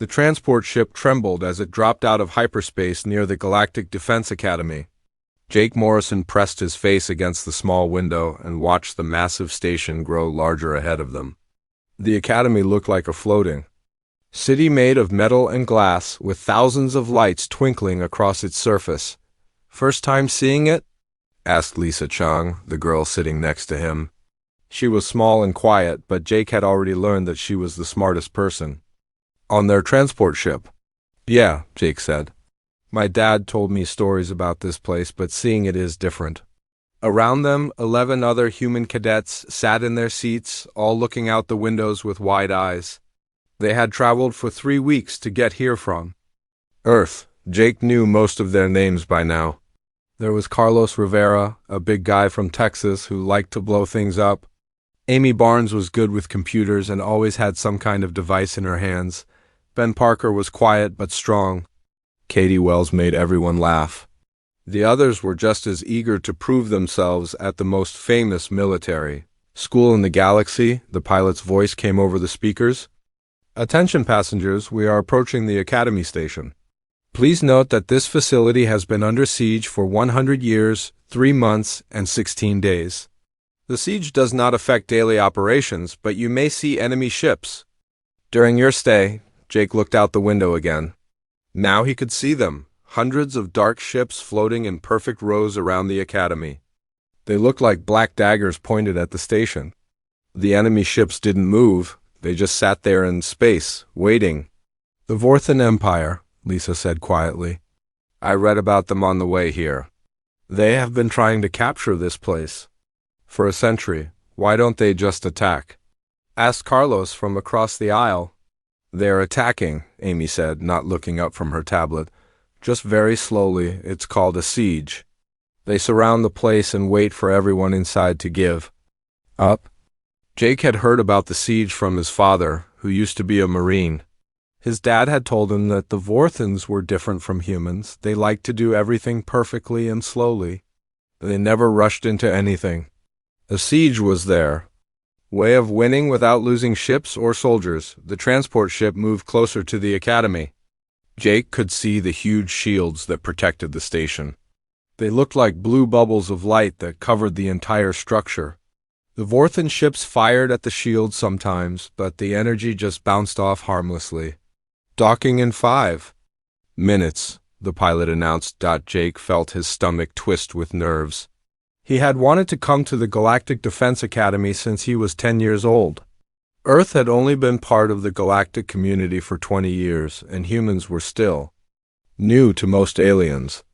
The transport ship trembled as it dropped out of hyperspace near the Galactic Defense Academy. Jake Morrison pressed his face against the small window and watched the massive station grow larger ahead of them. The academy looked like a floating city made of metal and glass, with thousands of lights twinkling across its surface. "First time seeing it?" asked Lisa Chung, the girl sitting next to him. She was small and quiet, but Jake had already learned that she was the smartest person on their transport ship. "Yeah," Jake said. "My dad told me stories about this place, but seeing it is different." Around them, 11 other human cadets sat in their seats, all looking out the windows with wide eyes. They had traveled for 3 weeks to get here from Earth. Jake knew most of their names by now. There was Carlos Rivera, a big guy from Texas who liked to blow things up. Amy Barnes was good with computers and always had some kind of device in her hands. Ben Parker was quiet but strong. Katie Wells made everyone laugh. The others were just as eager to prove themselves at the most famous military school in the galaxy. The pilot's voice came over the speakers. "Attention passengers, we are approaching the Academy Station. Please note that this facility has been under siege for 100 years, 3 months, and 16 days. The siege does not affect daily operations, but you may see enemy ships during your stay." Jake looked out the window again. Now he could see them, hundreds of dark ships floating in perfect rows around the Academy. They looked like black daggers pointed at the station. The enemy ships didn't move. They just sat there in space, waiting. "The Vorthan Empire," Lisa said quietly. "I read about them on the way here. They have been trying to capture this place for a century. Why don't they just attack?" asked Carlos from across the aisle. "They're attacking," Amy said, not looking up from her tablet. "Just very slowly. It's called a siege. They surround the place and wait for everyone inside to give up." Jake had heard about the siege from his father, who used to be a Marine. His dad had told him that the Vorthans were different from humans. They liked to do everything perfectly and slowly. They never rushed into anything. A siege was their way of winning without losing ships or soldiers. The transport ship moved closer to the Academy. Jake could see the huge shields that protected the station. They looked like blue bubbles of light that covered the entire structure. The Vorthan ships fired at the shield sometimes, but the energy just bounced off harmlessly. "Docking in 5 minutes, the pilot announced. Jake felt his stomach twist with nerves. He had wanted to come to the Galactic Defense Academy since he was 10 years old. Earth had only been part of the galactic community for 20 years, and humans were still new to most aliens.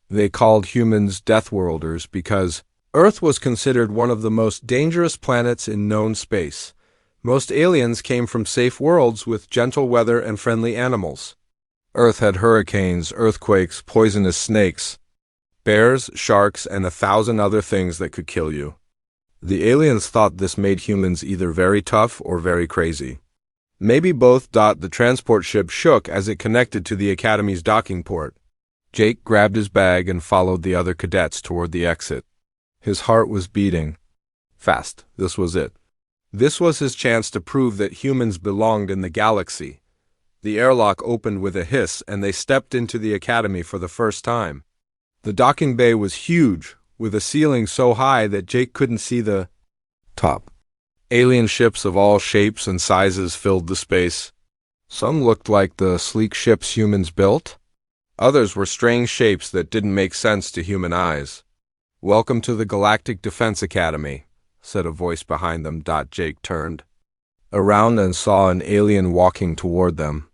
They called humans Deathworlders because Earth was considered one of the most dangerous planets in known space. Most aliens came from safe worlds with gentle weather and friendly animals. Earth had hurricanes, earthquakes, poisonous snakes, bears, sharks, and 1,000 other things that could kill you. The aliens thought this made humans either very tough or very crazy. Maybe both. The transport ship shook as it connected to the Academy's docking port. Jake grabbed his bag and followed the other cadets toward the exit. His heart was beating fast. This was it. This was his chance to prove that humans belonged in the galaxy. The airlock opened with a hiss, and they stepped into the Academy for the first time. The docking bay was huge, with a ceiling so high that Jake couldn't see the top. Alien ships of all shapes and sizes filled the space. Some looked like the sleek ships humans built. Others were strange shapes that didn't make sense to human eyes. "Welcome to the Galactic Defense Academy," said a voice behind them. Jake turned around and saw an alien walking toward them.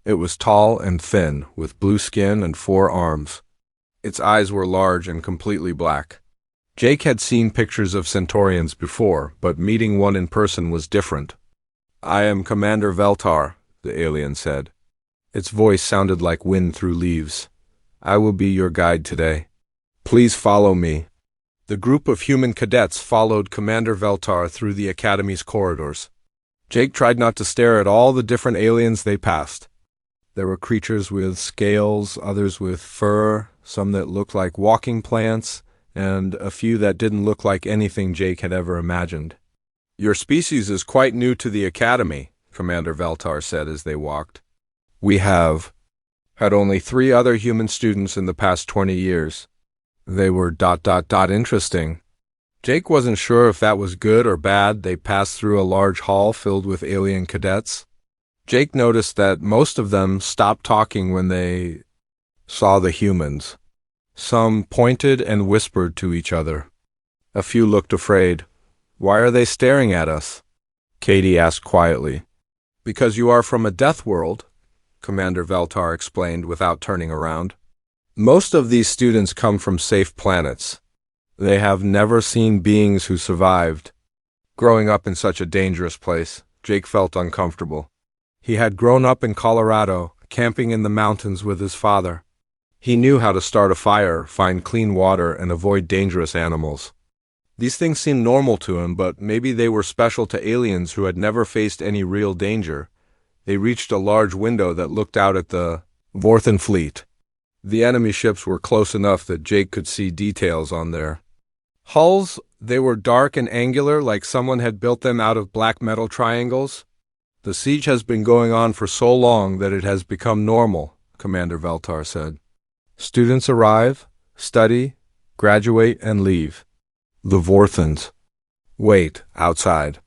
It was tall and thin, with blue skin and 4 arms. Its eyes were large and completely black. Jake had seen pictures of Centaurians before, but meeting one in person was different. "I am Commander Veltar," the alien said. Its voice sounded like wind through leaves. "I will be your guide today. Please follow me." The group of human cadets followed Commander Veltar through the Academy's corridors. Jake tried not to stare at all the different aliens they passed. There were creatures with scales, others with fur, some that looked like walking plants, and a few that didn't look like anything Jake had ever imagined. "Your species is quite new to the Academy," Commander Veltar said as they walked. We have had only 3 other human students in the past 20 years. They were ... interesting. Jake wasn't sure if that was good or bad. They passed through a large hall filled with alien cadets. Jake noticed that most of them stopped talking when they saw the humans. Some pointed and whispered to each other. A few looked afraid. "Why are they staring at us?" Katie asked quietly. "Because you are from a death world," Commander Veltar explained without turning around. "Most of these students come from safe planets. They have never seen beings who survived." Growing up in such a dangerous place, Jake felt uncomfortable. He had grown up in Colorado, camping in the mountains with his father. He knew how to start a fire, find clean water, and avoid dangerous animals. These things seemed normal to him, but maybe they were special to aliens who had never faced any real danger. They reached a large window that looked out at the Vorthen fleet. The enemy ships were close enough that Jake could see details on their hulls. They were dark and angular, like someone had built them out of black metal triangles. "The siege has been going on for so long that it has become normal," Commander Veltar said. "Students arrive, study, graduate, and leave. The Vorthens wait outside.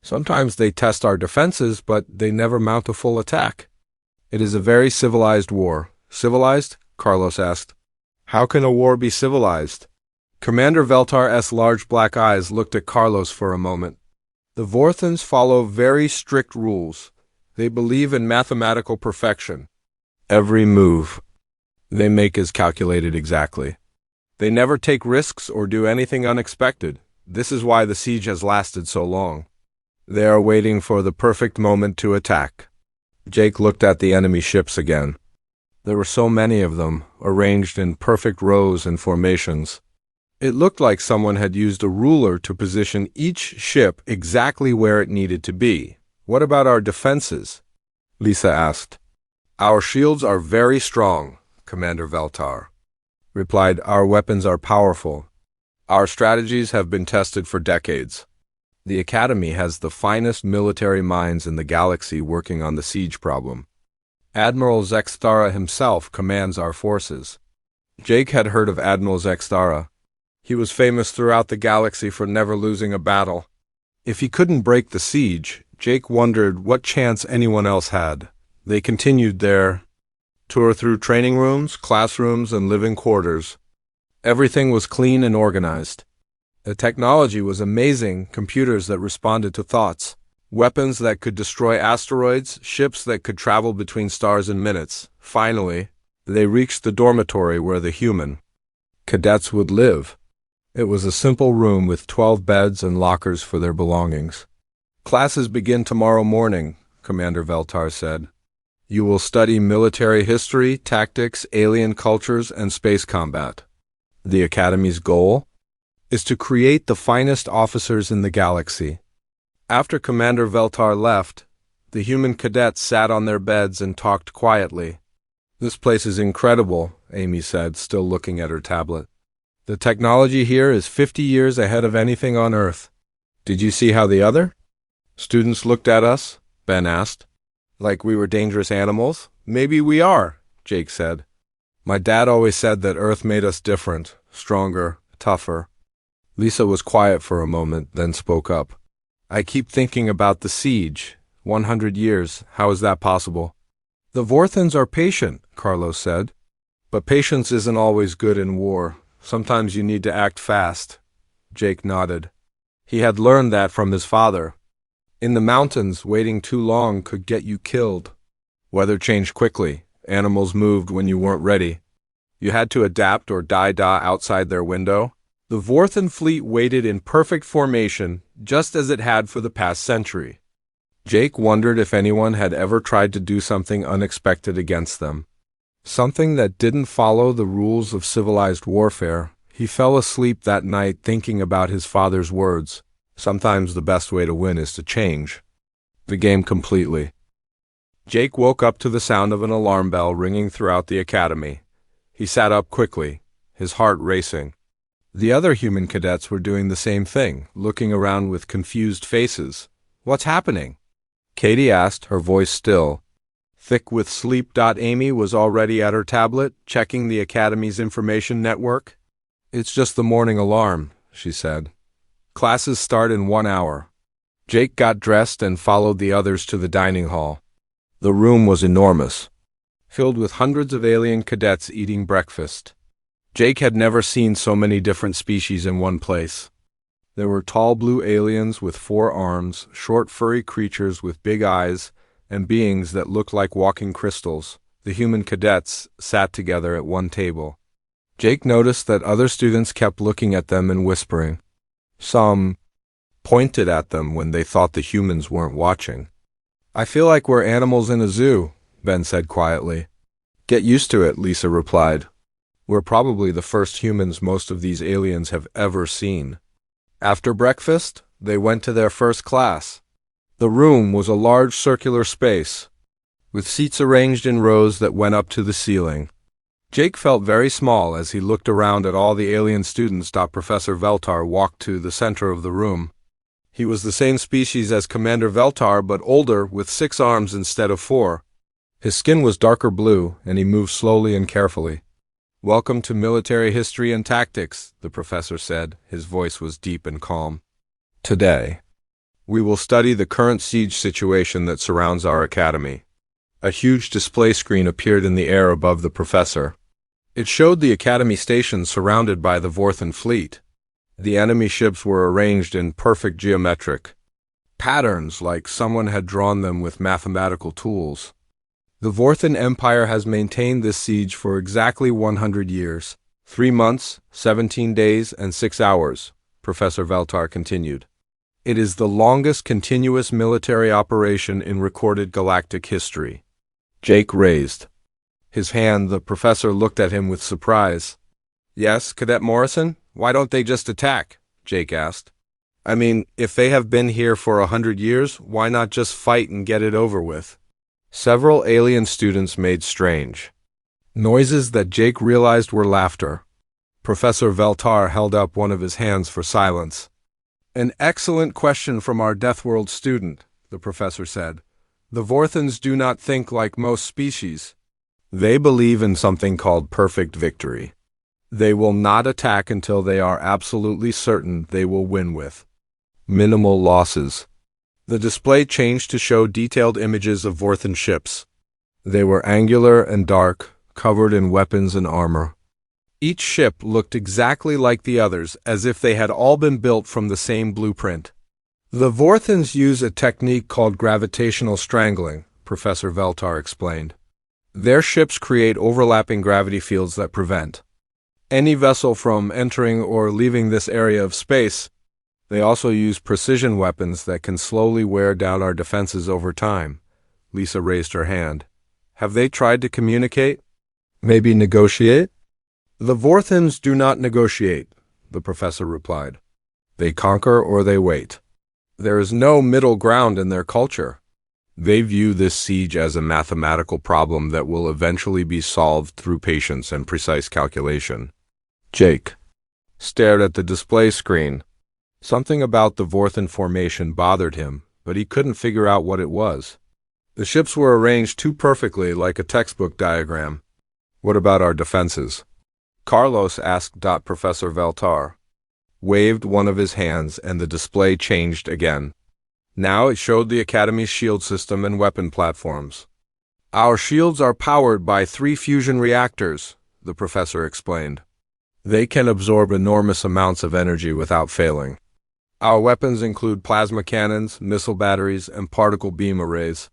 Sometimes they test our defenses, but they never mount a full attack. It is a very civilized war." "Civilized?" Carlos asked. "How can a war be civilized?" Commander Veltar's large black eyes looked at Carlos for a moment. "The Vorthens follow very strict rules. They believe in mathematical perfection. Every move they make is calculated exactly. They never take risks or do anything unexpected. This is why the siege has lasted so long. They are waiting for the perfect moment to attack." Jake looked at the enemy ships again. There were so many of them, arranged in perfect rows and formations. It looked like someone had used a ruler to position each ship exactly where it needed to be. "What about our defenses?" Lisa asked. "Our shields are very strong," Commander Veltar replied. "Our weapons are powerful. Our strategies have been tested for decades. The Academy has the finest military minds in the galaxy working on the siege problem. Admiral Zexthara himself commands our forces." Jake had heard of Admiral Zexthara. He was famous throughout the galaxy for never losing a battle. If he couldn't break the siege, Jake wondered what chance anyone else had. They continued their tour through training rooms, classrooms, and living quarters. Everything was clean and organized. The technology was amazing: computers that responded to thoughts, weapons that could destroy asteroids, ships that could travel between stars in minutes. Finally, they reached the dormitory where the human cadets would live. It was a simple room with 12 beds and lockers for their belongings. "Classes begin tomorrow morning," Commander Veltar said. "You will study military history, tactics, alien cultures, and space combat. The Academy's goal is to create the finest officers in the galaxy." After Commander Veltar left, the human cadets sat on their beds and talked quietly. "This place is incredible," Amy said, still looking at her tablet. "The technology here is 50 years ahead of anything on Earth. Did you see how the other students looked at us?" Ben asked. "Like we were dangerous animals?" "Maybe we are," Jake said. "My dad always said that Earth made us different, stronger, tougher." Lisa was quiet for a moment, then spoke up. "I keep thinking about the siege. 100 years. How is that possible?" "The Vorthens are patient," Carlos said. "But patience isn't always good in war. Sometimes you need to act fast." Jake nodded. He had learned that from his father. In the mountains, waiting too long could get you killed. Weather changed quickly. Animals moved when you weren't ready. You had to adapt or die outside their window. The Vorthen fleet waited in perfect formation, just as it had for the past century. Jake wondered if anyone had ever tried to do something unexpected against them. Something that didn't follow the rules of civilized warfare. He fell asleep that night thinking about his father's words. Sometimes the best way to win is to change the game completely. Jake woke up to the sound of an alarm bell ringing throughout the academy. He sat up quickly, his heart racing. The other human cadets were doing the same thing, looking around with confused faces. "What's happening?" Katie asked, her voice still. Thick with sleep. Amy was already at her tablet, checking the Academy's information network. "It's just the morning alarm," she said. "Classes start in 1 hour." Jake got dressed and followed the others to the dining hall. The room was enormous, filled with hundreds of alien cadets eating breakfast. Jake had never seen so many different species in one place. There were tall blue aliens with 4 arms, short furry creatures with big eyes, and beings that looked like walking crystals. The human cadets sat together at one table. Jake noticed that other students kept looking at them and whispering. Some pointed at them when they thought the humans weren't watching. "I feel like we're animals in a zoo," Ben said quietly. "Get used to it," Lisa replied. "We're probably the first humans most of these aliens have ever seen." After breakfast, they went to their first class. The room was a large circular space, with seats arranged in rows that went up to the ceiling. Jake felt very small as he looked around at all the alien students. Professor Veltar walked to the center of the room. He was the same species as Commander Veltar, but older, with 6 arms instead of 4. His skin was darker blue, and he moved slowly and carefully. "Welcome to Military History and Tactics," the professor said. His voice was deep and calm. "Today, we will study the current siege situation that surrounds our academy." A huge display screen appeared in the air above the professor. It showed the academy station surrounded by the Vorthan fleet. The enemy ships were arranged in perfect geometric patterns, like someone had drawn them with mathematical tools. "The Vorthan Empire has maintained this siege for exactly 100 years, 3 months, 17 days, and 6 hours, Professor Veltar continued. "It is the longest continuous military operation in recorded galactic history." Jake raised his hand. The professor looked at him with surprise. "Yes, Cadet Morrison? Why don't they just attack?" Jake asked. "I mean, if they have been here for 100 years, why not just fight and get it over with?" Several alien students made strange noises that Jake realized were laughter. Professor Veltar held up one of his hands for silence. "An excellent question from our Deathworld student," the professor said. "The Vorthans do not think like most species. They believe in something called perfect victory. They will not attack until they are absolutely certain they will win with minimal losses." The display changed to show detailed images of Vorthan ships. They were angular and dark, covered in weapons and armor. Each ship looked exactly like the others, as if they had all been built from the same blueprint. "The Vorthans use a technique called gravitational strangling," Professor Veltar explained. "Their ships create overlapping gravity fields that prevent any vessel from entering or leaving this area of space. They also use precision weapons that can slowly wear down our defenses over time." Lisa raised her hand. "Have they tried to communicate? Maybe negotiate?" "The Vorthans do not negotiate," the professor replied. "They conquer or they wait. There is no middle ground in their culture. They view this siege as a mathematical problem that will eventually be solved through patience and precise calculation." Jake stared at the display screen. Something about the Vorthan formation bothered him, but he couldn't figure out what it was. The ships were arranged too perfectly, like a textbook diagram. "What about our defenses?" Carlos asked. Professor Veltar waved one of his hands, and the display changed again. Now it showed the Academy's shield system and weapon platforms. "Our shields are powered by 3 fusion reactors," the professor explained. "They can absorb enormous amounts of energy without failing. Our weapons include plasma cannons, missile batteries, and particle beam arrays.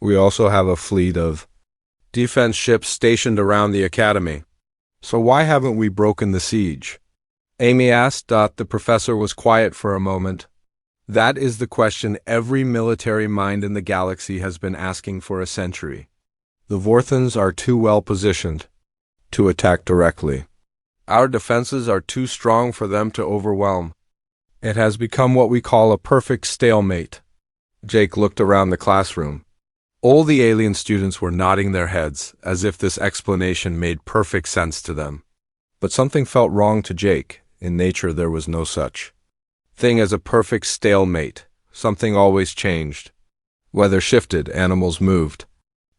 We also have a fleet of defense ships stationed around the Academy." "So why haven't we broken the siege?" Amy asked. The professor was quiet for a moment. "That is the question every military mind in the galaxy has been asking for a century. The Vorthans are too well positioned to attack directly. Our defenses are too strong for them to overwhelm. It has become what we call a perfect stalemate." Jake looked around the classroom. All the alien students were nodding their heads, as if this explanation made perfect sense to them. But something felt wrong to Jake. In nature there was no such thing as a perfect stalemate. Something always changed. Weather shifted, animals moved.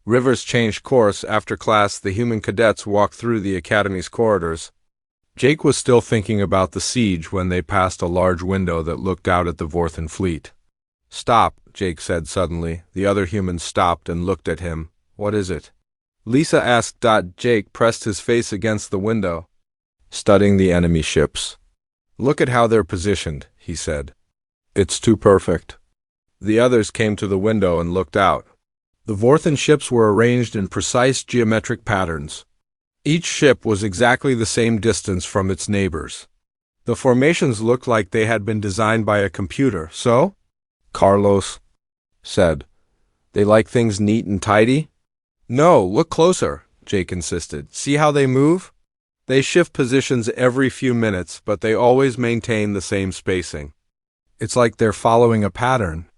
Rivers changed course. After class, the human cadets walked through the academy's corridors. Jake was still thinking about the siege when they passed a large window that looked out at the Vorthan fleet. "Stop," Jake said suddenly. The other humans stopped and looked at him. "What is it?" Lisa asked. Jake pressed his face against the window. "Studying the enemy ships. Look at how they're positioned," he said. "It's too perfect." The others came to the window and looked out. The Vorthan ships were arranged in precise geometric patterns. Each ship was exactly the same distance from its neighbors. The formations looked like they had been designed by a computer. "So?" Carlos said. "They like things neat and tidy?" "No, look closer," Jake insisted. "See how they move? They shift positions every few minutes, but they always maintain the same spacing. It's like they're following a pattern."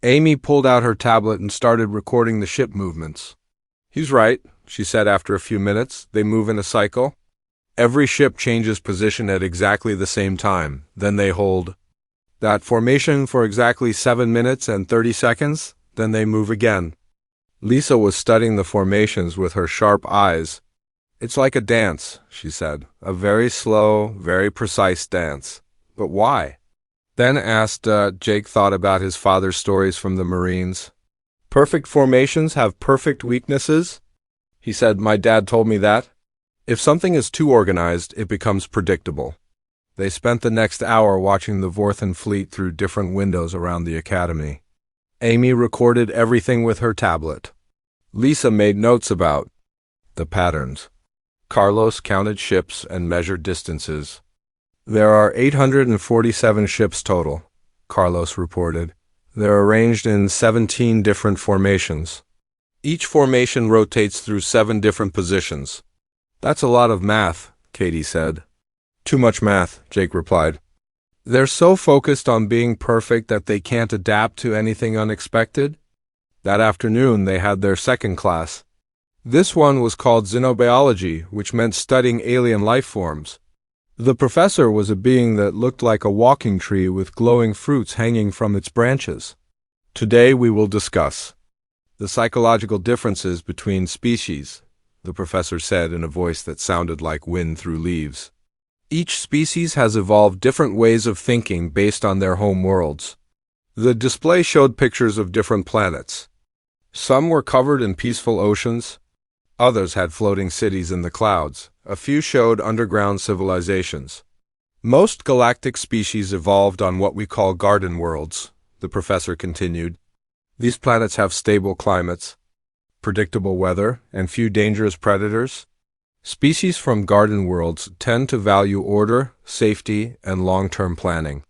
Amy pulled out her tablet and started recording the ship movements. "He's right," she said after a few minutes. "They move in a cycle. Every ship changes position at exactly the same time. Then they hold that formation for exactly 7 minutes and 30 seconds. Then they move again." Lisa was studying the formations with her sharp eyes. "It's like a dance," she said. "A very slow, very precise dance. But why?" Then Jake thought about his father's stories from the Marines. "Perfect formations have perfect weaknesses?" He said, "My dad told me that. If something is too organized, it becomes predictable." They spent the next hour watching the Vorthan fleet through different windows around the academy. Amy recorded everything with her tablet. Lisa made notes about the patterns. Carlos counted ships and measured distances. "There are 847 ships total," Carlos reported. "They're arranged in 17 different formations. Each formation rotates through 7 different positions." "That's a lot of math," Katie said. "Too much math," Jake replied. "They're so focused on being perfect that they can't adapt to anything unexpected." That afternoon, they had their second class. This one was called Xenobiology, which meant studying alien life forms. The professor was a being that looked like a walking tree with glowing fruits hanging from its branches. "Today we will discuss the psychological differences between species," the professor said in a voice that sounded like wind through leaves. "Each species has evolved different ways of thinking based on their home worlds." The display showed pictures of different planets. Some were covered in peaceful oceans. Others had floating cities in the clouds. A few showed underground civilizations. "Most galactic species evolved on what we call garden worlds," the professor continued. "These planets have stable climates, predictable weather, and few dangerous predators. Species from garden worlds tend to value order, safety, and long-term planning."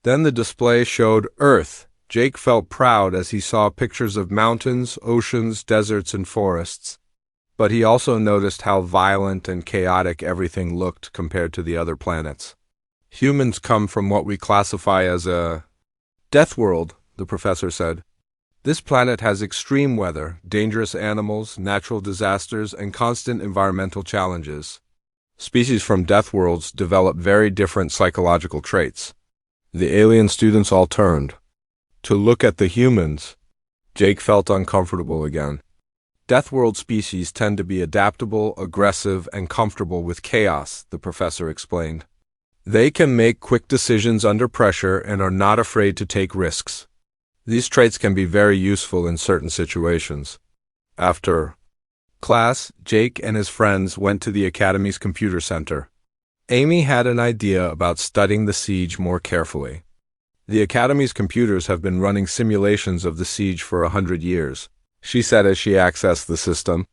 Then the display showed Earth. Jake felt proud as he saw pictures of mountains, oceans, deserts, and forests. But he also noticed how violent and chaotic everything looked compared to the other planets. "Humans come from what we classify as a Deathworld," the professor said. "This planet has extreme weather, dangerous animals, natural disasters, and constant environmental challenges. Species from Deathworlds develop very different psychological traits." The alien students all turned to look at the humans. Jake felt uncomfortable again. "Deathworld species tend to be adaptable, aggressive, and comfortable with chaos," the professor explained. "They can make quick decisions under pressure and are not afraid to take risks. These traits can be very useful in certain situations." After class, Jake and his friends went to the Academy's computer center. Amy had an idea about studying the siege more carefully. "The Academy's computers have been running simulations of the siege for 100 years, she said as she accessed the system.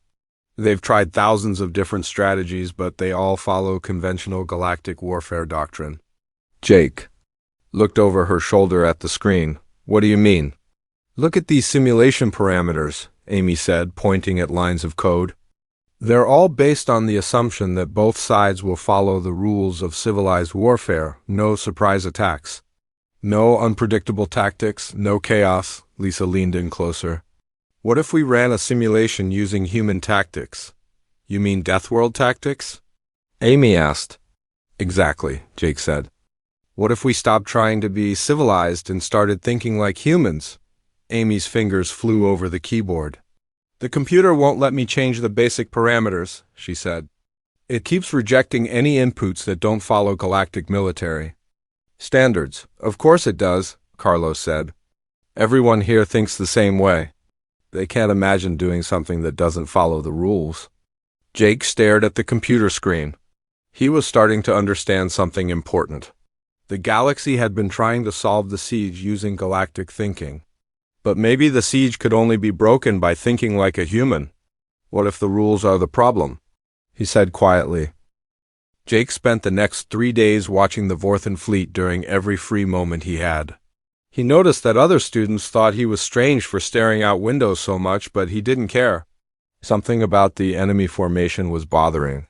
"They've tried thousands of different strategies, but they all follow conventional galactic warfare doctrine." Jake looked over her shoulder at the screen. "What do you mean?" "Look at these simulation parameters," Amy said, pointing at lines of code. "They're all based on the assumption that both sides will follow the rules of civilized warfare, no surprise attacks. No unpredictable tactics, no chaos." Lisa leaned in closer. "What if we ran a simulation using human tactics?" "You mean Deathworld tactics?" Amy asked. "Exactly," Jake said. "What if we stopped trying to be civilized and started thinking like humans?" Amy's fingers flew over the keyboard. The computer won't let me change the basic parameters, she said. It keeps rejecting any inputs that don't follow galactic military standards. Of course it does, Carlos said. Everyone here thinks the same way. They can't imagine doing something that doesn't follow the rules. Jake stared at the computer screen. He was starting to understand something important. The galaxy had been trying to solve the siege using galactic thinking. But maybe the siege could only be broken by thinking like a human. What if the rules are the problem? He said quietly. Jake spent the next 3 days watching the Vorthan fleet during every free moment he had. He noticed that other students thought he was strange for staring out windows so much, but he didn't care. Something about the enemy formation was bothering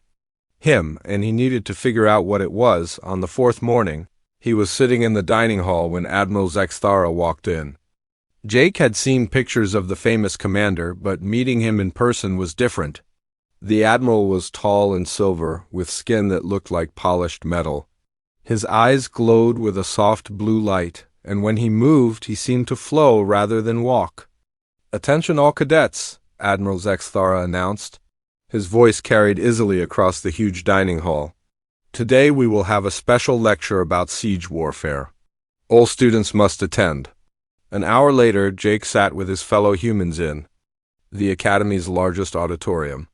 him, and he needed to figure out what it was. On the 4th morning, he was sitting in the dining hall when Admiral Zexthara walked in. Jake had seen pictures of the famous commander, but meeting him in person was different. The admiral was tall and silver, with skin that looked like polished metal. His eyes glowed with a soft blue light, and when he moved, he seemed to flow rather than walk. "Attention all cadets," Admiral Zexthara announced. His voice carried easily across the huge dining hall. "Today we will have a special lecture about siege warfare. All students must attend." An hour later, Jake sat with his fellow humans in the Academy's largest auditorium.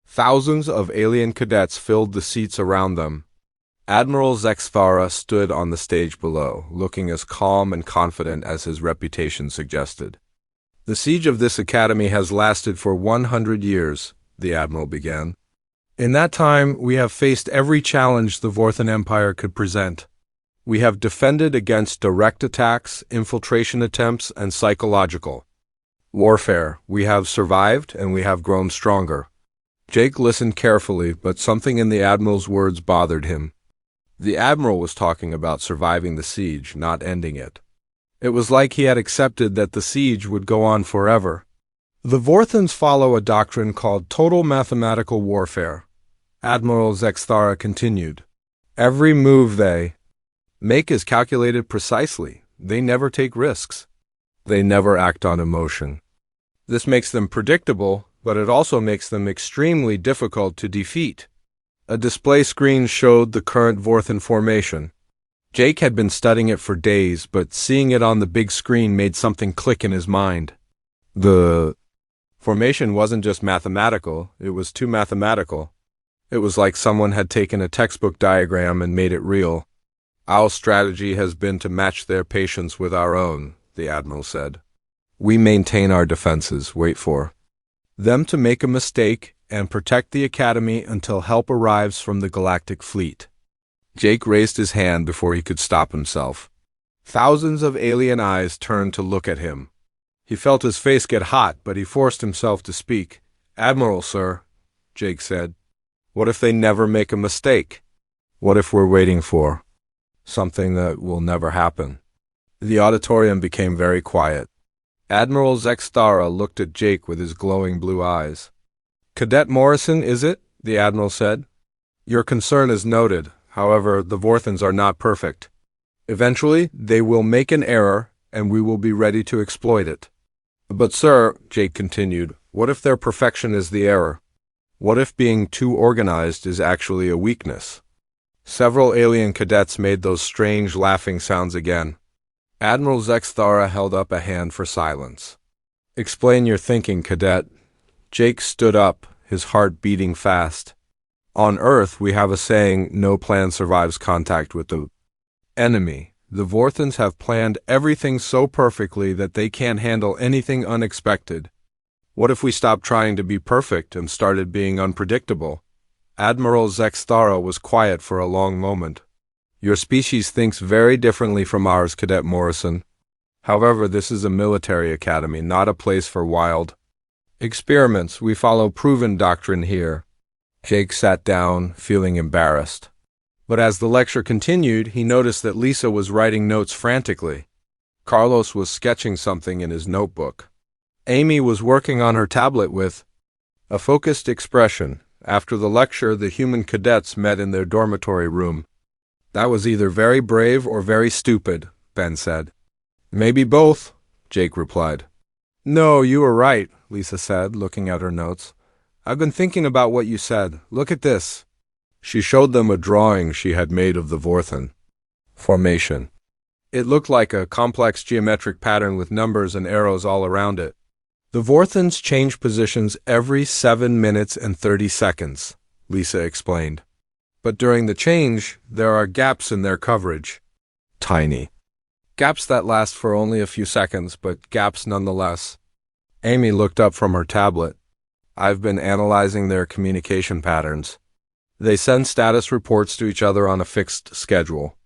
Thousands of alien cadets filled the seats around them. Admiral Zexthara stood on the stage below, looking as calm and confident as his reputation suggested. "The siege of this academy has lasted for 100 years, the admiral began. "In that time, we have faced every challenge the Vorthan Empire could present. We have defended against direct attacks, infiltration attempts, and psychological warfare. We have survived, and we have grown stronger." Jake listened carefully, but something in the admiral's words bothered him. The admiral was talking about surviving the siege, not ending it. It was like he had accepted that the siege would go on forever. "The Vorthans follow a doctrine called total mathematical warfare," Admiral Zexthara continued. "Every move they make is calculated precisely. They never take risks. They never act on emotion. This makes them predictable, but it also makes them extremely difficult to defeat." A display screen showed the current Vorthan formation. Jake had been studying it for days, but seeing it on the big screen made something click in his mind. The formation wasn't just mathematical, it was too mathematical. It was like someone had taken a textbook diagram and made it real. "Our strategy has been to match their patience with our own," the admiral said. "We maintain our defenses, wait for them to make a mistake, and protect the academy until help arrives from the galactic fleet." Jake raised his hand before he could stop himself. Thousands of alien eyes turned to look at him. He felt his face get hot, but he forced himself to speak. "Admiral, sir," Jake said. "What if they never make a mistake? What if we're waiting for something that will never happen?" The auditorium became very quiet. Admiral Zexthara looked at Jake with his glowing blue eyes. "Cadet Morrison, is it?" the admiral said. "Your concern is noted. However, the Vorthans are not perfect. Eventually, they will make an error, and we will be ready to exploit it." "But sir," Jake continued, "what if their perfection is the error? What if being too organized is actually a weakness?" Several alien cadets made those strange laughing sounds again. Admiral Zexthara held up a hand for silence. "Explain your thinking, cadet." Jake stood up, his heart beating fast. "On Earth, we have a saying, no plan survives contact with the enemy. The Vorthans have planned everything so perfectly that they can't handle anything unexpected. What if we stopped trying to be perfect and started being unpredictable?" Admiral Zexthara was quiet for a long moment. "Your species thinks very differently from ours, Cadet Morrison. However, this is a military academy, not a place for wild experiments. We follow proven doctrine here." Jake sat down, feeling embarrassed. But as the lecture continued, he noticed that Lisa was writing notes frantically. Carlos was sketching something in his notebook. Amy was working on her tablet with a focused expression. After the lecture, the human cadets met in their dormitory room. "That was either very brave or very stupid," Ben said. "Maybe both," Jake replied. "No, you were right. Lisa said, looking at her notes. "I've been thinking about what you said. Look at this." She showed them a drawing she had made of the Vorthen formation. It looked like a complex geometric pattern with numbers and arrows all around it. "The Vorthens change positions every 7 minutes and 30 seconds, Lisa explained. "But during the change, there are gaps in their coverage. Tiny. Gaps that last for only a few seconds, but gaps nonetheless." Amy looked up from her tablet. "I've been analyzing their communication patterns. They send status reports to each other on a fixed schedule.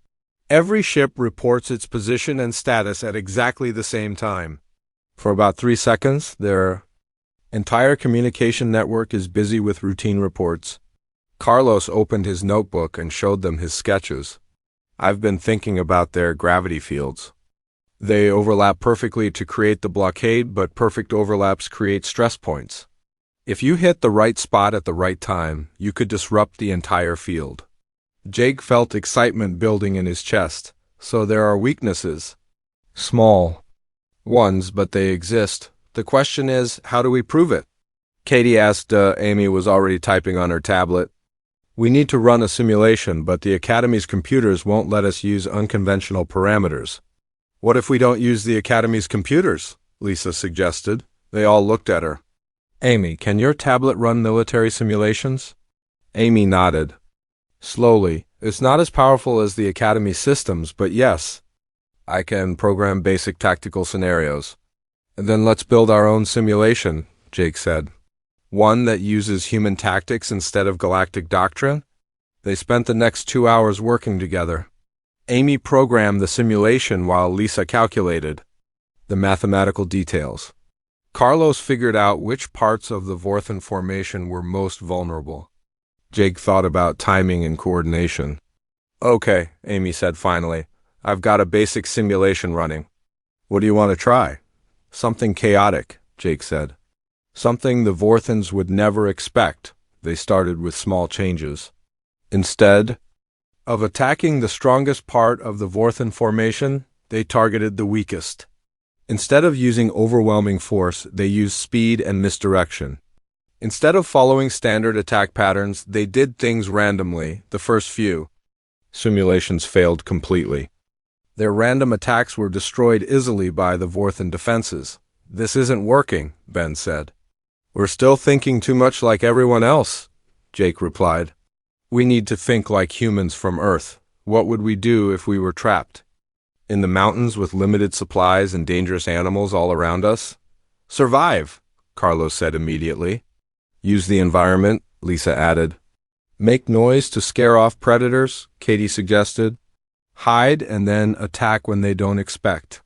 Every ship reports its position and status at exactly the same time. For about 3 seconds, their entire communication network is busy with routine reports." Carlos opened his notebook and showed them his sketches. "I've been thinking about their gravity fields. They overlap perfectly to create the blockade, but perfect overlaps create stress points. If you hit the right spot at the right time, you could disrupt the entire field." Jake felt excitement building in his chest. "So there are weaknesses. Small ones, but they exist. The question is, how do we prove it?" Katie asked. Amy was already typing on her tablet. "We need to run a simulation, but the Academy's computers won't let us use unconventional parameters." "What if we don't use the Academy's computers?" Lisa suggested. They all looked at her. "Amy, can your tablet run military simulations?" Amy nodded. Slowly. "It's not as powerful as the Academy systems, but yes, I can program basic tactical scenarios." "Then let's build our own simulation," Jake said. "One that uses human tactics instead of galactic doctrine?" They spent the next 2 hours working together. Amy programmed the simulation while Lisa calculated the mathematical details. Carlos figured out which parts of the Vorthen formation were most vulnerable. Jake thought about timing and coordination. "Okay," Amy said finally. "I've got a basic simulation running." "What do you want to try?" "Something chaotic," Jake said. "Something the Vorthens would never expect." They started with small changes. Instead of attacking the strongest part of the Vorthen formation, they targeted the weakest. Instead of using overwhelming force, they used speed and misdirection. Instead of following standard attack patterns, they did things randomly. The first few simulations failed completely. Their random attacks were destroyed easily by the Vorthen defenses. "This isn't working," Ben said. "We're still thinking too much like everyone else," Jake replied. "We need to think like humans from Earth. What would we do if we were trapped in the mountains with limited supplies and dangerous animals all around us?" "Survive," Carlos said immediately. "Use the environment," Lisa added. "Make noise to scare off predators," Katie suggested. "Hide and then attack when they don't expect."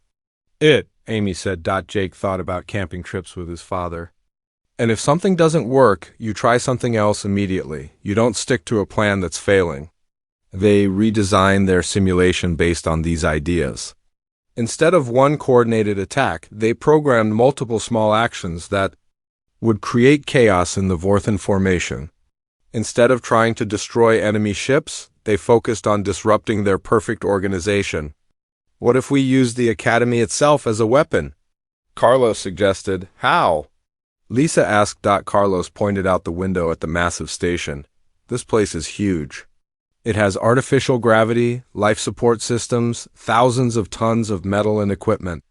Amy said. Jake thought about camping trips with his father. "And if something doesn't work, you try something else immediately. You don't stick to a plan that's failing." They redesigned their simulation based on these ideas. Instead of one coordinated attack, they programmed multiple small actions that would create chaos in the Vorthen formation. Instead of trying to destroy enemy ships, they focused on disrupting their perfect organization. "What if we used the Academy itself as a weapon?" Carlos suggested. "How?" Lisa asked. Carlos pointed out the window at the massive station. "This place is huge. It has artificial gravity, life support systems, thousands of tons of metal and equipment.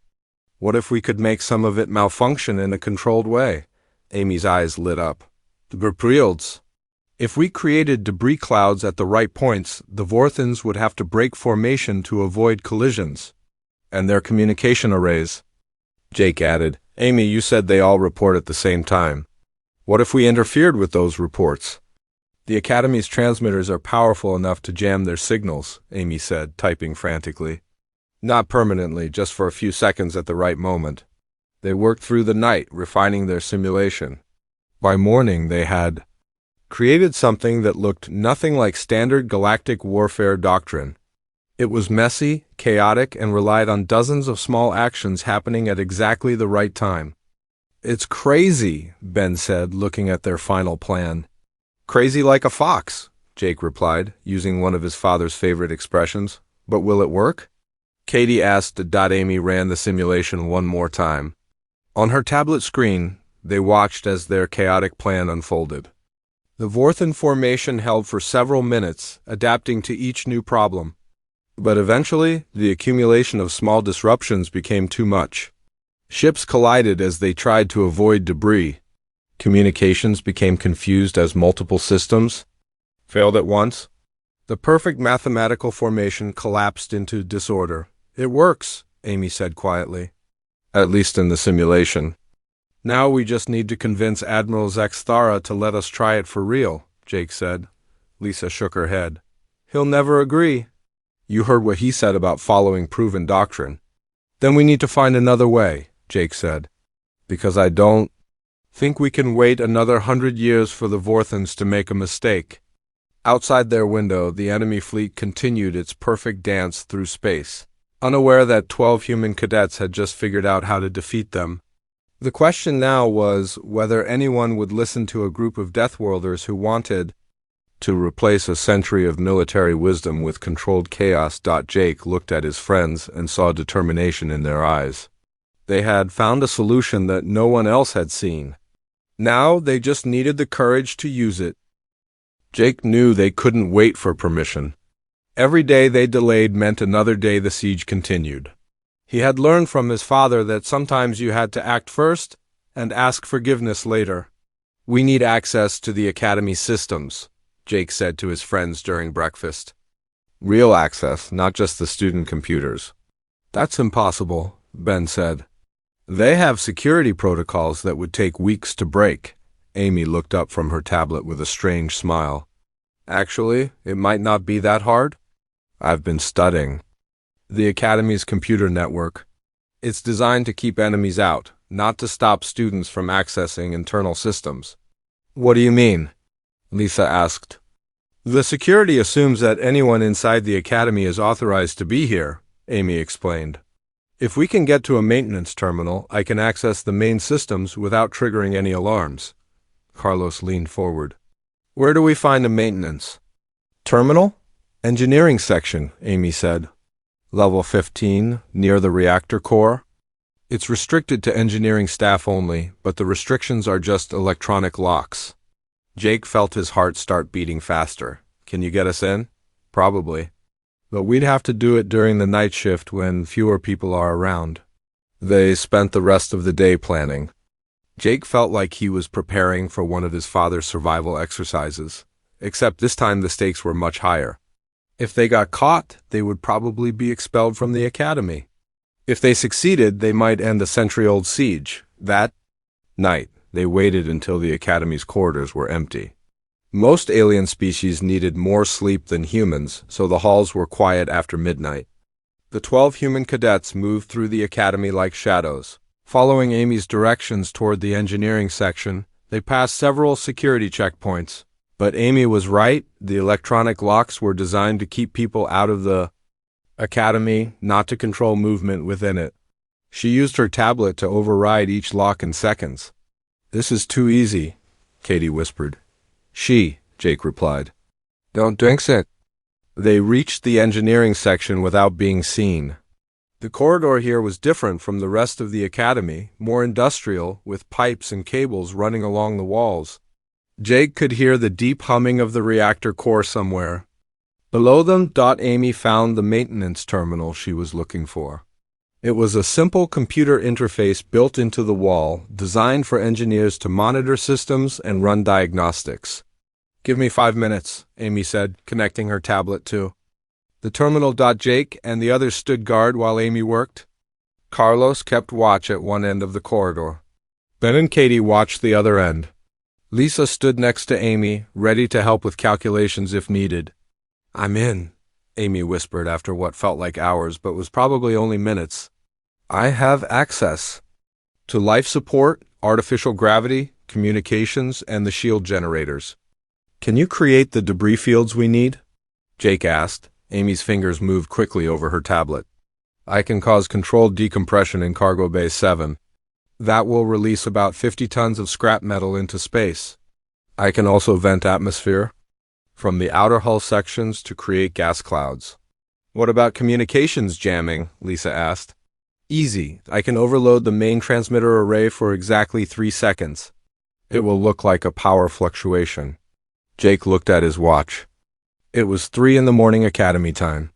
What if we could make some of it malfunction in a controlled way?" Amy's eyes lit up. "Debris. If we created debris clouds at the right points, the Vorthens would have to break formation to avoid collisions. And their communication arrays," Jake added. "Amy, you said they all report at the same time. What if we interfered with those reports?" "The Academy's transmitters are powerful enough to jam their signals," Amy said, typing frantically. "Not permanently, just for a few seconds at the right moment." They worked through the night, refining their simulation. By morning, they had created something that looked nothing like standard galactic warfare doctrine. It was messy, chaotic, and relied on dozens of small actions happening at exactly the right time. "It's crazy," Ben said, looking at their final plan. "Crazy like a fox," Jake replied, using one of his father's favorite expressions. "But will it work?" Katie asked. Amy ran the simulation one more time. On her tablet screen, They watched as their chaotic plan unfolded. The Vorthen formation held for several minutes, adapting to each new problem. But eventually, the accumulation of small disruptions became too much. Ships collided as they tried to avoid debris. Communications became confused as multiple systems failed at once. The perfect mathematical formation collapsed into disorder. "It works," Amy said quietly. "At least in the simulation. Now we just need to convince Admiral Zexthara to let us try it for real," Jake said. Lisa shook her head. "He'll never agree." "You heard what he said about following proven doctrine." "Then we need to find another way," Jake said. "Because I don't think we can wait another 100 years for the Vorthens to make a mistake." Outside their window, the enemy fleet continued its perfect dance through space, unaware that 12 human cadets had just figured out how to defeat them. The question now was whether anyone would listen to a group of Deathworlders who wanted to replace a century of military wisdom with controlled chaos. Jake looked at his friends and saw determination in their eyes. They had found a solution that no one else had seen. Now they just needed the courage to use it. Jake knew they couldn't wait for permission. Every day they delayed meant another day the siege continued. He had learned from his father that sometimes you had to act first and ask forgiveness later. "We need access to the Academy systems," Jake said to his friends during breakfast. "Real access, not just the student computers." "That's impossible," Ben said. "They have security protocols that would take weeks to break." Amy looked up from her tablet with a strange smile. "Actually, it might not be that hard. I've been studying the Academy's computer network. It's designed to keep enemies out, not to stop students from accessing internal systems." "What do you mean?" Lisa asked. "The security assumes that anyone inside the Academy is authorized to be here," Amy explained. "If we can get to a maintenance terminal, I can access the main systems without triggering any alarms." Carlos leaned forward. "Where do we find a maintenance terminal?" "Engineering section," Amy said. "Level 15, near the reactor core. It's restricted to engineering staff only, but the restrictions are just electronic locks." Jake felt his heart start beating faster. "Can you get us in?" "Probably. But we'd have to do it during the night shift when fewer people are around." They spent the rest of the day planning. Jake felt like he was preparing for one of his father's survival exercises, except this time the stakes were much higher. If they got caught, they would probably be expelled from the Academy. If they succeeded, they might end a century-old siege. That night, they waited until the Academy's corridors were empty. Most alien species needed more sleep than humans, so the halls were quiet after midnight. The 12 human cadets moved through the Academy like shadows. Following Amy's directions toward the engineering section, they passed several security checkpoints. But Amy was right. The electronic locks were designed to keep people out of the Academy, not to control movement within it. She used her tablet to override each lock in seconds. "This is too easy," Katie whispered. Jake replied. "Don't jinx it." They reached the engineering section without being seen. The corridor here was different from the rest of the Academy, more industrial, with pipes and cables running along the walls. Jake could hear the deep humming of the reactor core somewhere. Below them, Amy found the maintenance terminal she was looking for. It was a simple computer interface built into the wall, designed for engineers to monitor systems and run diagnostics. "Give me 5 minutes," Amy said, connecting her tablet to the terminal. Jake and the others stood guard while Amy worked. Carlos kept watch at one end of the corridor. Ben and Katie watched the other end. Lisa stood next to Amy, ready to help with calculations if needed. "I'm in," Amy whispered after what felt like hours but was probably only minutes. "I have access to life support, artificial gravity, communications, and the shield generators." "Can you create the debris fields we need?" Jake asked. Amy's fingers moved quickly over her tablet. "I can cause controlled decompression in Cargo Bay 7. That will release about 50 tons of scrap metal into space. I can also vent atmosphere from the outer hull sections to create gas clouds." "What about communications jamming?" Lisa asked. Easy. I can overload the main transmitter array for exactly 3 seconds. It will look like a power fluctuation. Jake looked at his watch. It was 3 in the morning Academy time.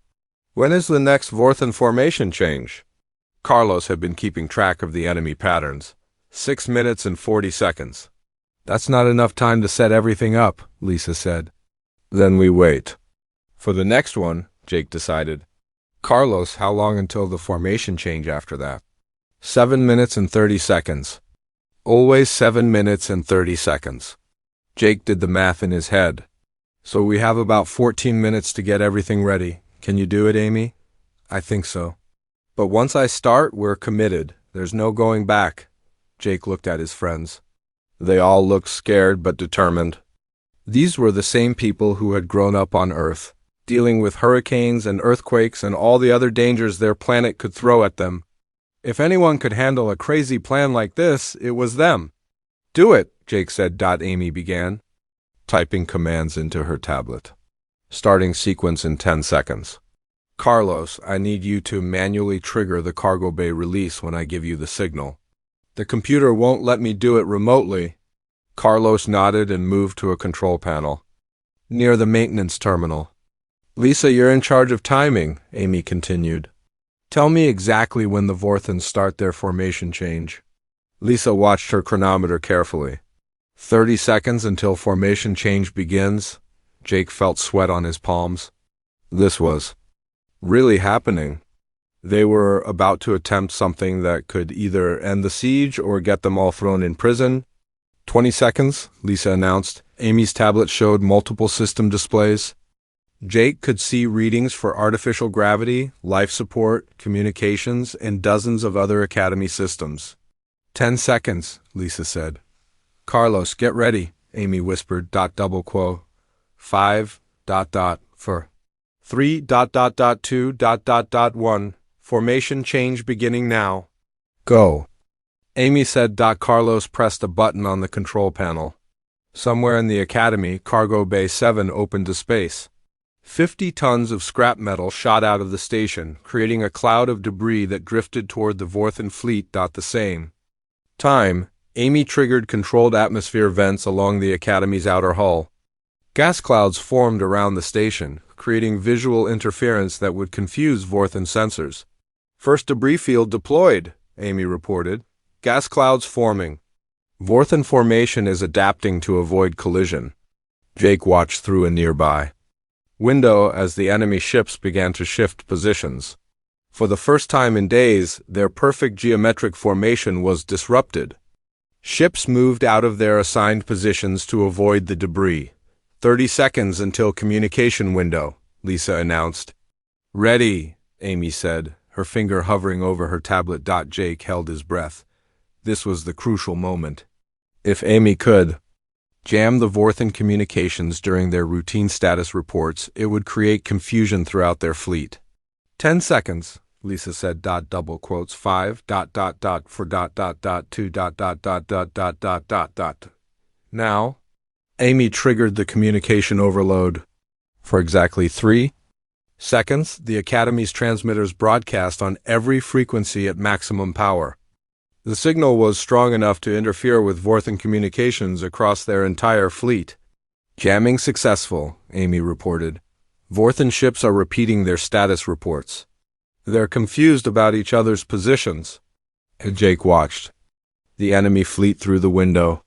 When is the next Vorthan formation change? Carlos had been keeping track of the enemy patterns. 6 minutes and 40 seconds. That's not enough time to set everything up, Lisa said. Then we wait. For the next one, Jake decided. Carlos, how long until the formation change after that? 7 minutes and 30 seconds. Always 7 minutes and 30 seconds. Jake did the math in his head. So we have about 14 minutes to get everything ready. Can you do it, Amy? I think so. But once I start, we're committed. There's no going back. Jake looked at his friends. They all looked scared but determined. These were the same people who had grown up on Earth, dealing with hurricanes and earthquakes and all the other dangers their planet could throw at them. If anyone could handle a crazy plan like this, it was them. Do it, Jake said. Amy began, typing commands into her tablet. Starting sequence in 10 seconds. Carlos, I need you to manually trigger the cargo bay release when I give you the signal. The computer won't let me do it remotely. Carlos nodded and moved to a control panel, near the maintenance terminal. Lisa, you're in charge of timing, Amy continued. Tell me exactly when the Vorthans start their formation change. Lisa watched her chronometer carefully. 30 seconds until formation change begins. Jake felt sweat on his palms. This was really happening. They were about to attempt something that could either end the siege or get them all thrown in prison. 20 seconds, Lisa announced. Amy's tablet showed multiple system displays. Jake could see readings for artificial gravity, life support, communications, and dozens of other Academy systems. 10 seconds, Lisa said. Carlos, get ready, Amy whispered. Double quo. 5, for 3, 2, 1. Formation change beginning now. Go. Amy said. Carlos pressed a button on the control panel. Somewhere in the Academy, Cargo Bay 7 opened to space. 50 tons of scrap metal shot out of the station, creating a cloud of debris that drifted toward the Vorthan fleet. The same time, Amy triggered controlled atmosphere vents along the Academy's outer hull. Gas clouds formed around the station, creating visual interference that would confuse Vorthan sensors. First debris field deployed, Amy reported. Gas clouds forming. Vorthan formation is adapting to avoid collision. Jake watched through a nearby window as the enemy ships began to shift positions. For the first time in days, their perfect geometric formation was disrupted. Ships moved out of their assigned positions to avoid the debris. 30 seconds until communication window, Lisa announced. Ready, Amy said, her finger hovering over her tablet. Jake held his breath. This was the crucial moment. If Amy could jam the Vorthan communications during their routine status reports, it would create confusion throughout their fleet. 10 seconds, Lisa said. Double quotes. 5, for 2, Now, Amy triggered the communication overload. For exactly 3 seconds, the Academy's transmitters broadcast on every frequency at maximum power. The signal was strong enough to interfere with Vorthan communications across their entire fleet. Jamming successful, Amy reported. Vorthan ships are repeating their status reports. They're confused about each other's positions. Jake watched the enemy fleet through the window.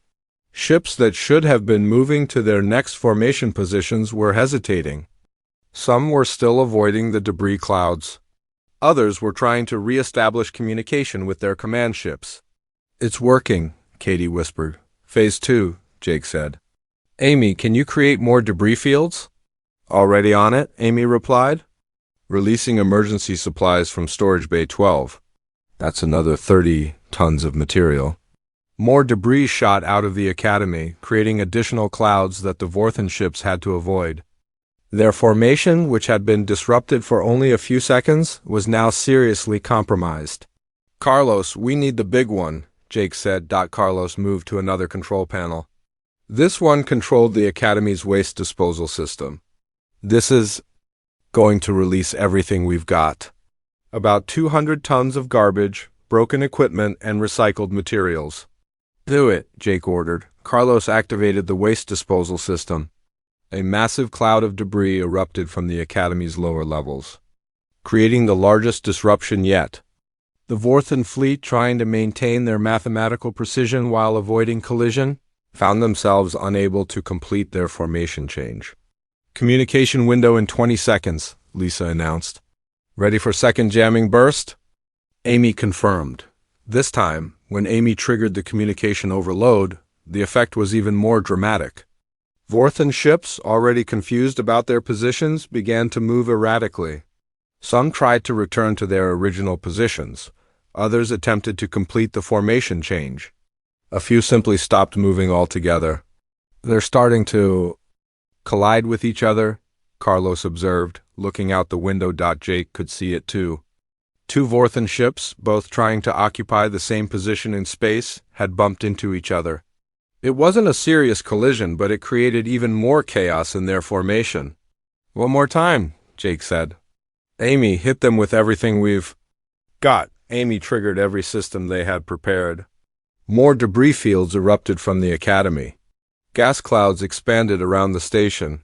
Ships that should have been moving to their next formation positions were hesitating. Some were still avoiding the debris clouds. Others were trying to re-establish communication with their command ships. It's working, Katie whispered. Phase 2, Jake said. Amy, can you create more debris fields? Already on it, Amy replied. Releasing emergency supplies from Storage Bay 12. That's another 30 tons of material. More debris shot out of the Academy, creating additional clouds that the Vorthan ships had to avoid. Their formation, which had been disrupted for only a few seconds, was now seriously compromised. Carlos, we need the big one, Jake said. Carlos moved to another control panel. This one controlled the Academy's waste disposal system. This is going to release everything we've got. About 200 tons of garbage, broken equipment, and recycled materials. Do it, Jake ordered. Carlos activated the waste disposal system. A massive cloud of debris erupted from the Academy's lower levels, creating the largest disruption yet. The Vorthan fleet, trying to maintain their mathematical precision while avoiding collision, found themselves unable to complete their formation change. Communication window in 20 seconds, Lisa announced. Ready for second jamming burst? Amy confirmed. This time, when Amy triggered the communication overload, the effect was even more dramatic. Vorthan ships, already confused about their positions, began to move erratically. Some tried to return to their original positions. Others attempted to complete the formation change. A few simply stopped moving altogether. They're starting to collide with each other, Carlos observed, looking out the window. Jake could see it too. Two Vorthan ships, both trying to occupy the same position in space, had bumped into each other. It wasn't a serious collision, but it created even more chaos in their formation. One more time, Jake said. Amy, hit them with everything we've got. Amy triggered every system they had prepared. More debris fields erupted from the Academy. Gas clouds expanded around the station.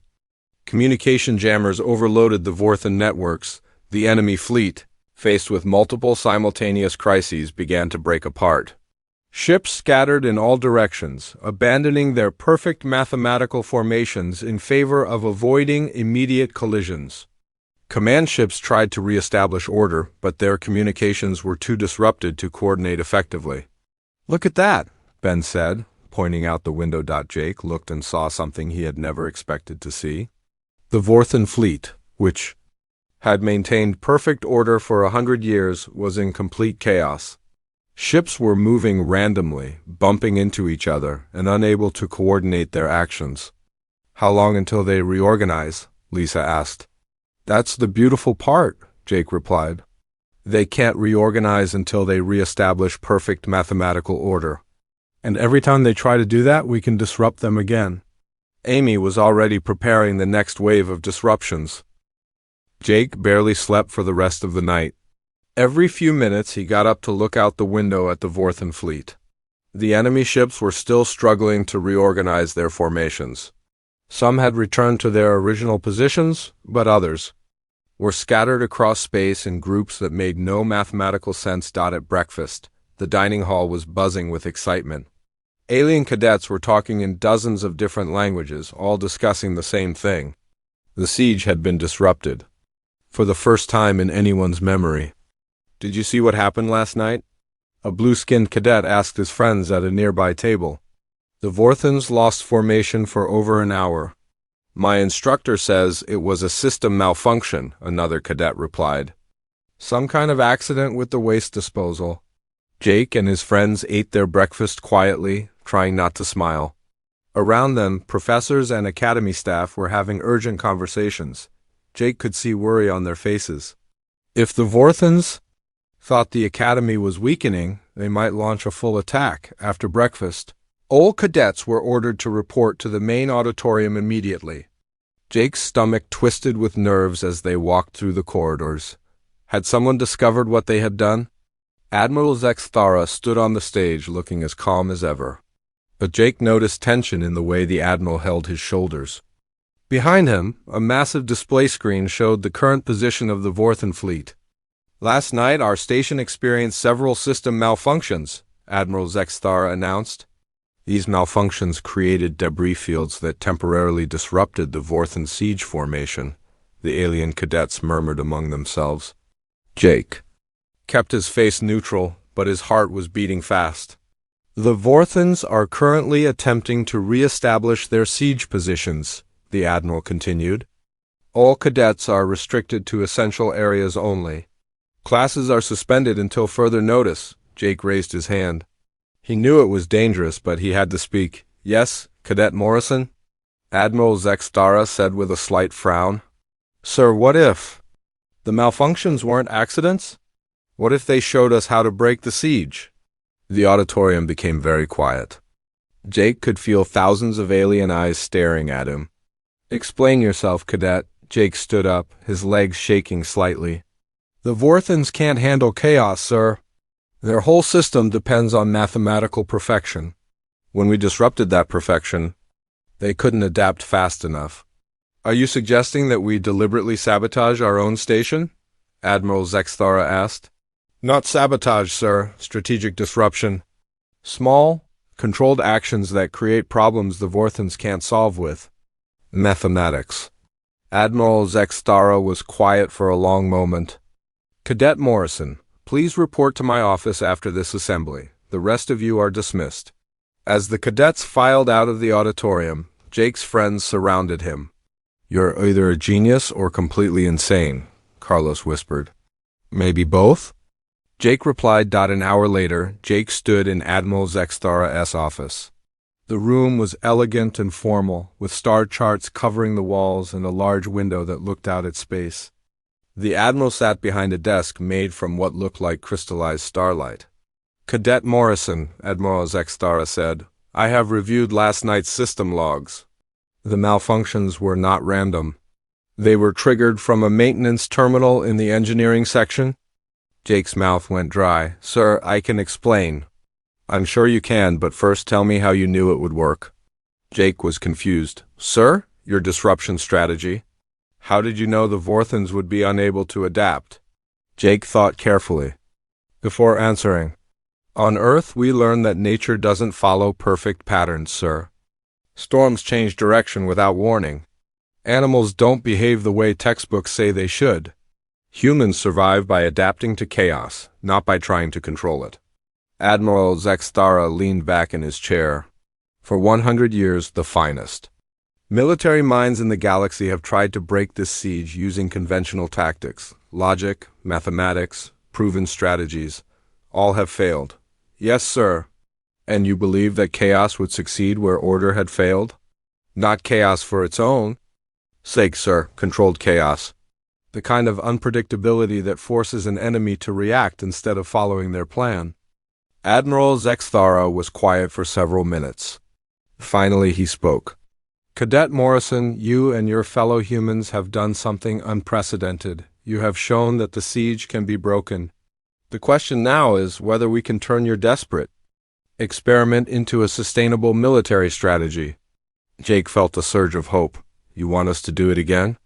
Communication jammers overloaded the Vorthan networks. The enemy fleet, faced with multiple simultaneous crises, began to break apart. Ships scattered in all directions, abandoning their perfect mathematical formations in favor of avoiding immediate collisions. Command ships tried to re-establish order, but their communications were too disrupted to coordinate effectively. Look at that, Ben said, pointing out the window. Jake looked and saw something he had never expected to see. The Vorthan fleet, which had maintained perfect order for 100 years, was in complete chaos. Ships were moving randomly, bumping into each other, and unable to coordinate their actions. How long until they reorganize? Lisa asked. That's the beautiful part, Jake replied. They can't reorganize until they reestablish perfect mathematical order. And every time they try to do that, we can disrupt them again. Amy was already preparing the next wave of disruptions. Jake barely slept for the rest of the night. Every few minutes he got up to look out the window at the Vorthan fleet. The enemy ships were still struggling to reorganize their formations. Some had returned to their original positions, but others were scattered across space in groups that made no mathematical sense. At breakfast, the dining hall was buzzing with excitement. Alien cadets were talking in dozens of different languages, all discussing the same thing. The siege had been disrupted, for the first time in anyone's memory. Did you see what happened last night? A blue-skinned cadet asked his friends at a nearby table. The Vorthans lost formation for over an hour. My instructor says it was a system malfunction, another cadet replied. Some kind of accident with the waste disposal. Jake and his friends ate their breakfast quietly, trying not to smile. Around them, professors and academy staff were having urgent conversations. Jake could see worry on their faces. If the Vorthans thought the academy was weakening, they might launch a full attack. After breakfast, all cadets were ordered to report to the main auditorium immediately. Jake's stomach twisted with nerves as they walked through the corridors. Had someone discovered what they had done? Admiral Zexthara stood on the stage looking as calm as ever. But Jake noticed tension in the way the admiral held his shoulders. Behind him, a massive display screen showed the current position of the Vorthan fleet. Last night, our station experienced several system malfunctions, Admiral Zexthara announced. These malfunctions created debris fields that temporarily disrupted the Vorthan siege formation, the alien cadets murmured among themselves. Jake kept his face neutral, but his heart was beating fast. The Vorthans are currently attempting to re-establish their siege positions, the admiral continued. All cadets are restricted to essential areas only. Classes are suspended until further notice. Jake raised his hand. He knew it was dangerous, but he had to speak. Yes, Cadet Morrison? Admiral Zexthara said with a slight frown. Sir, what if the malfunctions weren't accidents? What if they showed us how to break the siege? The auditorium became very quiet. Jake could feel thousands of alien eyes staring at him. Explain yourself, Cadet. Jake stood up, his legs shaking slightly. The Vorthons can't handle chaos, sir. Their whole system depends on mathematical perfection. When we disrupted that perfection, they couldn't adapt fast enough. Are you suggesting that we deliberately sabotage our own station? Admiral Zexthara asked. Not sabotage, sir. Strategic disruption. Small, controlled actions that create problems the Vorthons can't solve with. Mathematics. Admiral Zexthara was quiet for a long moment. Cadet Morrison, please report to my office after this assembly. The rest of you are dismissed. As the cadets filed out of the auditorium, Jake's friends surrounded him. You're either a genius or completely insane, Carlos whispered. Maybe both? Jake replied. An hour later, Jake stood in Admiral Zexthara's office. The room was elegant and formal, with star charts covering the walls and a large window that looked out at space. The Admiral sat behind a desk made from what looked like crystallized starlight. Cadet Morrison, Admiral Zexthara said, I have reviewed last night's system logs. The malfunctions were not random. They were triggered from a maintenance terminal in the engineering section. Jake's mouth went dry. Sir, I can explain. I'm sure you can, but first tell me how you knew it would work. Jake was confused. Sir, your disruption strategy? How did you know the Vorthons would be unable to adapt? Jake thought carefully before answering. On Earth, we learn that nature doesn't follow perfect patterns, sir. Storms change direction without warning. Animals don't behave the way textbooks say they should. Humans survive by adapting to chaos, not by trying to control it. Admiral Zexthara leaned back in his chair. For 100 years, the finest. Military minds in the galaxy have tried to break this siege using conventional tactics, logic, mathematics, proven strategies. All have failed. Yes, sir. And you believe that chaos would succeed where order had failed? Not chaos for its own sake, sir, controlled chaos. The kind of unpredictability that forces an enemy to react instead of following their plan. Admiral Zexthara was quiet for several minutes. Finally he spoke. Cadet Morrison, you and your fellow humans have done something unprecedented. You have shown that the siege can be broken. The question now is whether we can turn your desperate experiment into a sustainable military strategy. Jake felt a surge of hope. You want us to do it again?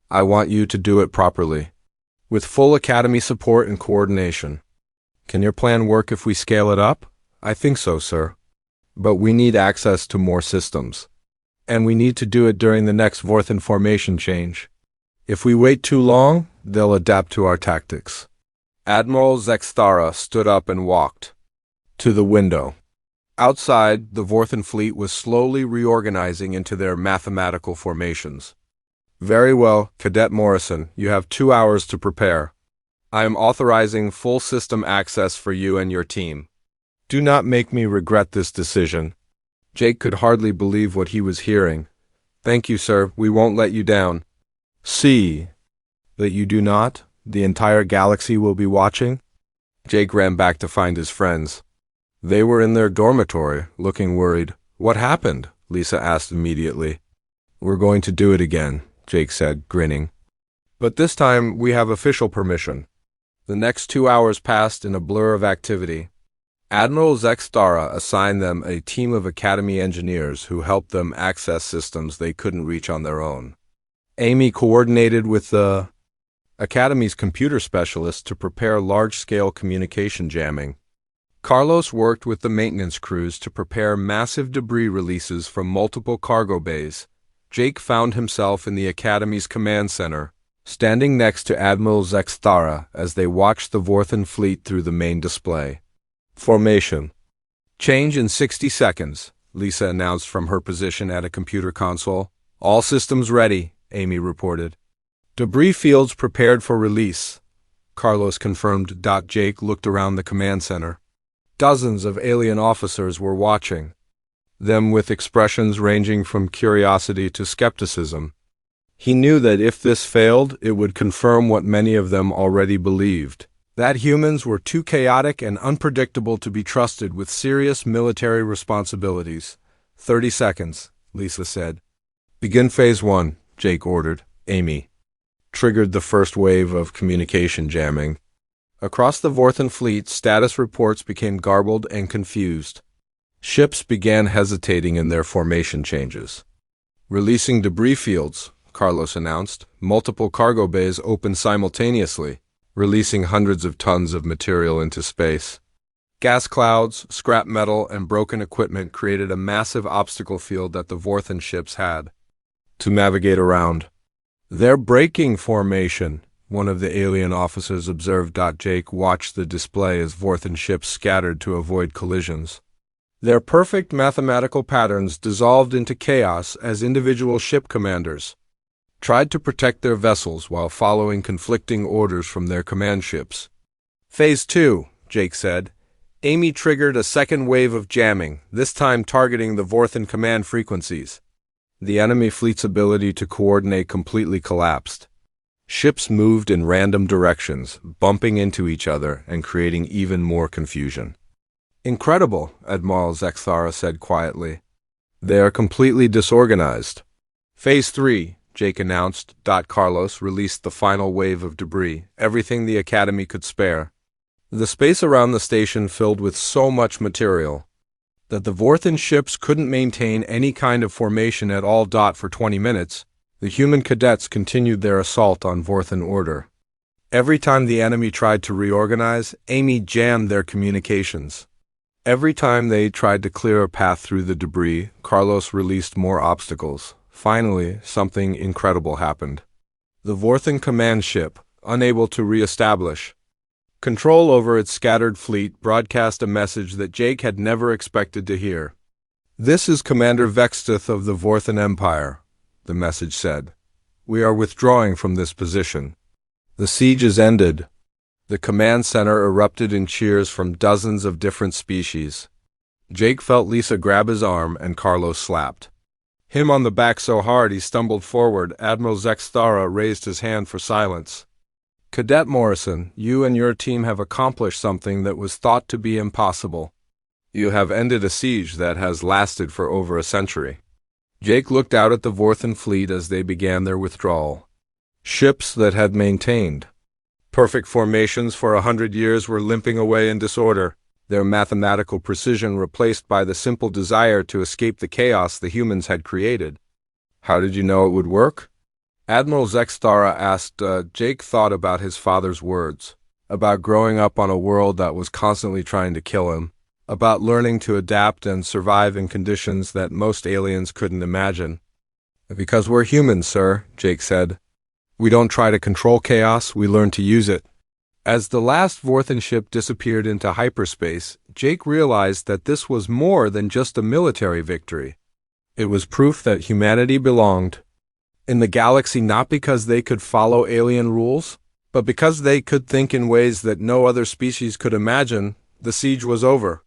I want you to do it properly, with full Academy support and coordination. Can your plan work if we scale it up? I think so, sir. But we need access to more systems. And we need to do it during the next Vorthon formation change. If we wait too long, they'll adapt to our tactics. Admiral Zexthara stood up and walked to the window. Outside, the Vorthon fleet was slowly reorganizing into their mathematical formations. Very well, Cadet Morrison, you have 2 hours to prepare. I am authorizing full system access for you and your team. Do not make me regret this decision. Jake could hardly believe what he was hearing. Thank you, sir. We won't let you down. See that you do not? The entire galaxy will be watching? Jake ran back to find his friends. They were in their dormitory, looking worried. What happened? Lisa asked immediately. We're going to do it again, Jake said, grinning. But this time we have official permission. The next 2 hours passed in a blur of activity. Admiral Zexthara assigned them a team of Academy engineers who helped them access systems they couldn't reach on their own. Amy coordinated with the Academy's computer specialists to prepare large-scale communication jamming. Carlos worked with the maintenance crews to prepare massive debris releases from multiple cargo bays. Jake found himself in the Academy's command center, standing next to Admiral Zexthara as they watched the Vorthon fleet through the main display. Formation. Change in 60 seconds, Lisa announced from her position at a computer console. All systems ready, Amy reported. Debris fields prepared for release, Carlos confirmed. Jake looked around the command center. Dozens of alien officers were watching, them with expressions ranging from curiosity to skepticism. He knew that if this failed, it would confirm what many of them already believed, that humans were too chaotic and unpredictable to be trusted with serious military responsibilities. 30 seconds, Lisa said. Begin Phase 1, Jake ordered. Amy. triggered the first wave of communication jamming. Across the Vorthan fleet, status reports became garbled and confused. Ships began hesitating in their formation changes. Releasing debris fields, Carlos announced. Multiple cargo bays opened simultaneously, releasing hundreds of tons of material into space. Gas clouds, scrap metal, and broken equipment created a massive obstacle field that the Vorthan ships had to navigate around. "They're breaking formation," one of the alien officers observed. Jake watched the display as Vorthan ships scattered to avoid collisions. Their perfect mathematical patterns dissolved into chaos as individual ship commanders tried to protect their vessels while following conflicting orders from their command ships. "Phase 2, Jake said. Amy triggered a second wave of jamming, this time targeting the Vorthan command frequencies. The enemy fleet's ability to coordinate completely collapsed. Ships moved in random directions, bumping into each other and creating even more confusion. "Incredible," Admiral Zexthara said quietly. "They are completely disorganized." "Phase 3, Jake announced. Carlos released the final wave of debris, everything the Academy could spare. The space around the station filled with so much material that the Vorthan ships couldn't maintain any kind of formation at all. For 20 minutes, the human cadets continued their assault on Vorthan order. Every time the enemy tried to reorganize, Amy jammed their communications. Every time they tried to clear a path through the debris, Carlos released more obstacles. Finally, something incredible happened. The Vorthan command ship, unable to re-establish control over its scattered fleet, broadcast a message that Jake had never expected to hear. "This is Commander Vextith of the Vorthan Empire," the message said. "We are withdrawing from this position. The siege is ended." The command center erupted in cheers from dozens of different species. Jake felt Lisa grab his arm and Carlos slapped him on the back so hard he stumbled forward. Admiral Zexthara raised his hand for silence. "Cadet Morrison, you and your team have accomplished something that was thought to be impossible. You have ended a siege that has lasted for over a century." Jake looked out at the Vorthan fleet as they began their withdrawal. Ships that had maintained perfect formations for 100 years were limping away in disorder, their mathematical precision replaced by the simple desire to escape the chaos the humans had created. "How did you know it would work?" Admiral Zexthara asked. Jake thought about his father's words, about growing up on a world that was constantly trying to kill him, about learning to adapt and survive in conditions that most aliens couldn't imagine. "Because we're humans, sir," Jake said. "We don't try to control chaos, we learn to use it." As the last Vorthan ship disappeared into hyperspace, Jake realized that this was more than just a military victory. It was proof that humanity belonged in the galaxy, not because they could follow alien rules, but because they could think in ways that no other species could imagine. The siege was over.